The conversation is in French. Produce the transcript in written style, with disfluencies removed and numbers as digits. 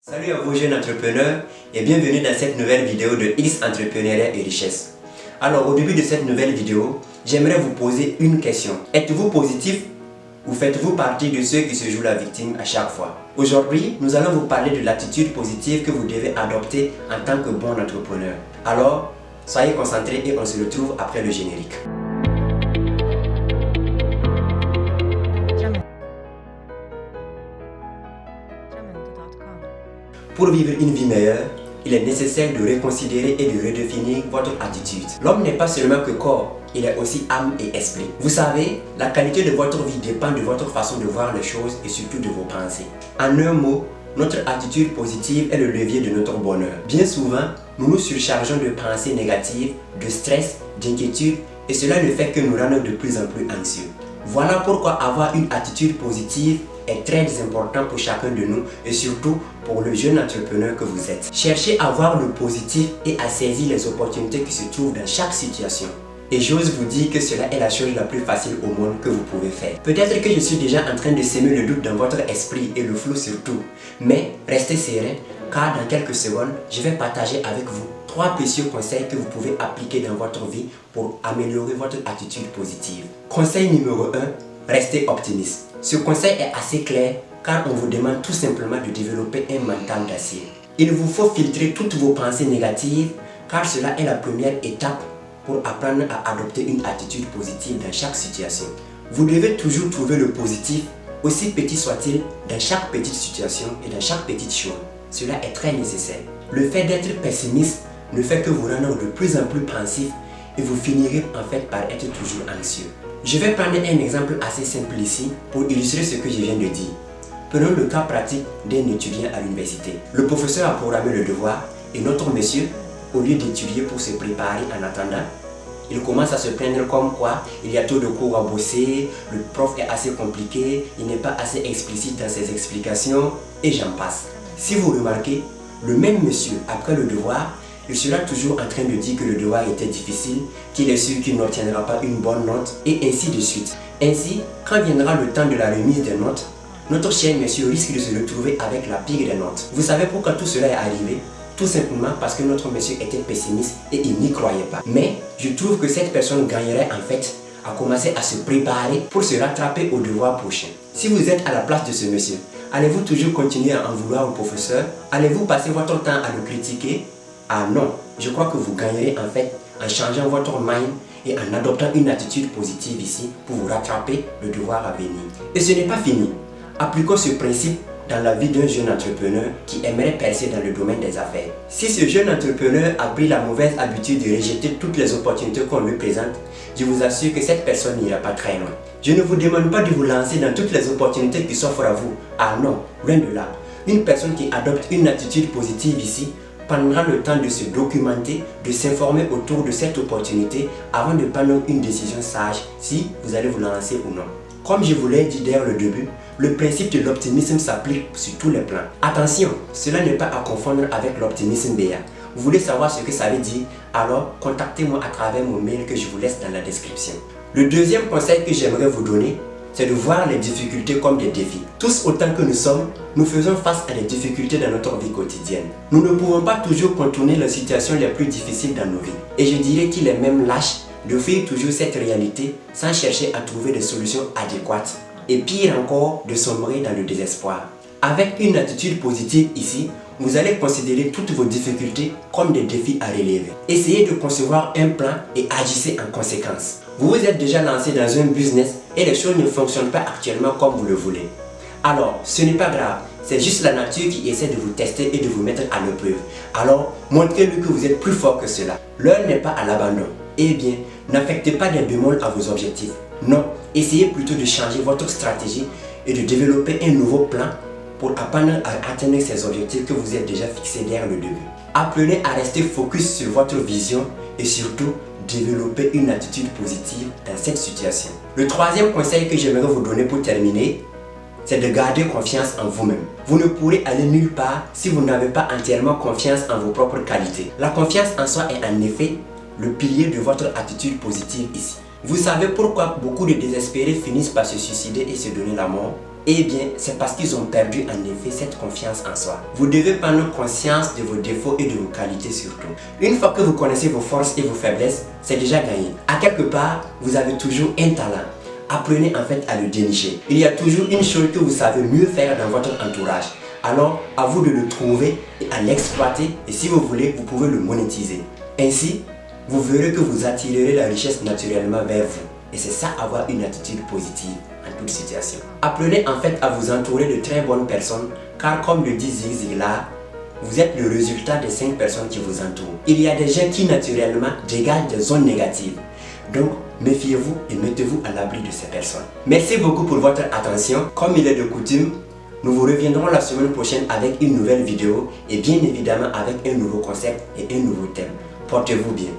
Salut à vous jeunes entrepreneurs et bienvenue dans cette nouvelle vidéo de X Entrepreneuriat et Richesse. Alors au début de cette nouvelle vidéo, j'aimerais vous poser une question. Êtes-vous positif ou faites-vous partie de ceux qui se jouent la victime à chaque fois? Aujourd'hui, nous allons vous parler de l'attitude positive que vous devez adopter en tant que bon entrepreneur. Alors, soyez concentrés et on se retrouve après le générique. Pour vivre une vie meilleure, il est nécessaire de reconsidérer et de redéfinir votre attitude. L'homme n'est pas seulement que corps, il est aussi âme et esprit. Vous savez, la qualité de votre vie dépend de votre façon de voir les choses et surtout de vos pensées. En un mot, notre attitude positive est le levier de notre bonheur. Bien souvent, nous nous surchargeons de pensées négatives, de stress, d'inquiétude et cela ne fait que nous rendre de plus en plus anxieux. Voilà pourquoi avoir une attitude positive est très important pour chacun de nous et surtout pour le jeune entrepreneur que vous êtes. Cherchez à voir le positif et à saisir les opportunités qui se trouvent dans chaque situation. Et j'ose vous dire que cela est la chose la plus facile au monde que vous pouvez faire. Peut-être que je suis déjà en train de semer le doute dans votre esprit et le flou surtout. Mais restez serein car dans quelques secondes, je vais partager avec vous 3 précieux conseils que vous pouvez appliquer dans votre vie pour améliorer votre attitude positive. Conseil numéro 1, restez optimiste. Ce conseil est assez clair car on vous demande tout simplement de développer un mental d'acier. Il vous faut filtrer toutes vos pensées négatives car cela est la première étape pour apprendre à adopter une attitude positive dans chaque situation. Vous devez toujours trouver le positif, aussi petit soit-il, dans chaque petite situation et dans chaque petite chose. Cela est très nécessaire. Le fait d'être pessimiste ne fait que vous rendre de plus en plus pensif et vous finirez en fait par être toujours anxieux. Je vais prendre un exemple assez simple ici pour illustrer ce que je viens de dire. Prenons le cas pratique d'un étudiant à l'université. Le professeur a programmé le devoir et notre monsieur, au lieu d'étudier pour se préparer en attendant, il commence à se plaindre comme quoi il y a trop de cours à bosser, le prof est assez compliqué, il n'est pas assez explicite dans ses explications et j'en passe. Si vous remarquez, le même monsieur, après le devoir, il sera toujours en train de dire que le devoir était difficile, qu'il est sûr qu'il n'obtiendra pas une bonne note et ainsi de suite. Ainsi, quand viendra le temps de la remise des notes, notre cher monsieur risque de se retrouver avec la pire des notes. Vous savez pourquoi tout cela est arrivé? Tout simplement parce que notre monsieur était pessimiste et il n'y croyait pas. Mais je trouve que cette personne gagnerait en fait à commencer à se préparer pour se rattraper au devoir prochain. Si vous êtes à la place de ce monsieur, allez-vous toujours continuer à en vouloir au professeur? Allez-vous passer votre temps à le critiquer? Ah non, je crois que vous gagnerez en fait en changeant votre mind et en adoptant une attitude positive ici pour vous rattraper le devoir à venir. Et ce n'est pas fini. Appliquons ce principe dans la vie d'un jeune entrepreneur qui aimerait percer dans le domaine des affaires. Si ce jeune entrepreneur a pris la mauvaise habitude de rejeter toutes les opportunités qu'on lui présente, je vous assure que cette personne n'ira pas très loin. Je ne vous demande pas de vous lancer dans toutes les opportunités qui s'offrent à vous. Ah non, loin de là. Une personne qui adopte une attitude positive ici prendra le temps de se documenter, de s'informer autour de cette opportunité avant de prendre une décision sage si vous allez vous lancer ou non. Comme je vous l'ai dit dès le début, le principe de l'optimisme s'applique sur tous les plans. Attention, cela n'est pas à confondre avec l'optimisme BA. Vous voulez savoir ce que ça veut dire? Alors contactez-moi à travers mon mail que je vous laisse dans la description. Le deuxième conseil que j'aimerais vous donner, c'est de voir les difficultés comme des défis. Tous autant que nous sommes, nous faisons face à des difficultés dans notre vie quotidienne. Nous ne pouvons pas toujours contourner les situations les plus difficiles dans nos vies. Et je dirais qu'il est même lâche de fuir toujours cette réalité sans chercher à trouver des solutions adéquates. Et pire encore, de sombrer dans le désespoir. Avec une attitude positive ici, vous allez considérer toutes vos difficultés comme des défis à relever. Essayez de concevoir un plan et agissez en conséquence. Vous vous êtes déjà lancé dans un business et les choses ne fonctionnent pas actuellement comme vous le voulez. Alors, ce n'est pas grave, c'est juste la nature qui essaie de vous tester et de vous mettre à l'épreuve. Alors, montrez-lui que vous êtes plus fort que cela. L'heure n'est pas à l'abandon. Eh bien, n'affectez pas des bémols à vos objectifs. Non, essayez plutôt de changer votre stratégie et de développer un nouveau plan pour apprendre à atteindre ces objectifs que vous êtes déjà fixés dès le début. Apprenez à rester focus sur votre vision et surtout développer une attitude positive dans cette situation. Le troisième conseil que j'aimerais vous donner pour terminer, c'est de garder confiance en vous-même. Vous ne pourrez aller nulle part si vous n'avez pas entièrement confiance en vos propres qualités. La confiance en soi est en effet le pilier de votre attitude positive ici. Vous savez pourquoi beaucoup de désespérés finissent par se suicider et se donner la mort? Eh bien, c'est parce qu'ils ont perdu en effet cette confiance en soi. Vous devez prendre conscience de vos défauts et de vos qualités surtout. Une fois que vous connaissez vos forces et vos faiblesses, c'est déjà gagné. À quelque part, vous avez toujours un talent. Apprenez en fait à le dénicher. Il y a toujours une chose que vous savez mieux faire dans votre entourage. Alors, à vous de le trouver et à l'exploiter, et si vous voulez, vous pouvez le monétiser. Ainsi, vous verrez que vous attirerez la richesse naturellement vers vous. Et c'est ça, avoir une attitude positive en toute situation. Apprenez en fait à vous entourer de très bonnes personnes, car comme le dit Zig Ziglar, vous êtes le résultat des 5 personnes qui vous entourent. Il y a des gens qui naturellement dégagent des zones négatives. Donc, méfiez-vous et mettez-vous à l'abri de ces personnes. Merci beaucoup pour votre attention. Comme il est de coutume, nous vous reviendrons la semaine prochaine avec une nouvelle vidéo et bien évidemment avec un nouveau concept et un nouveau thème. Portez-vous bien.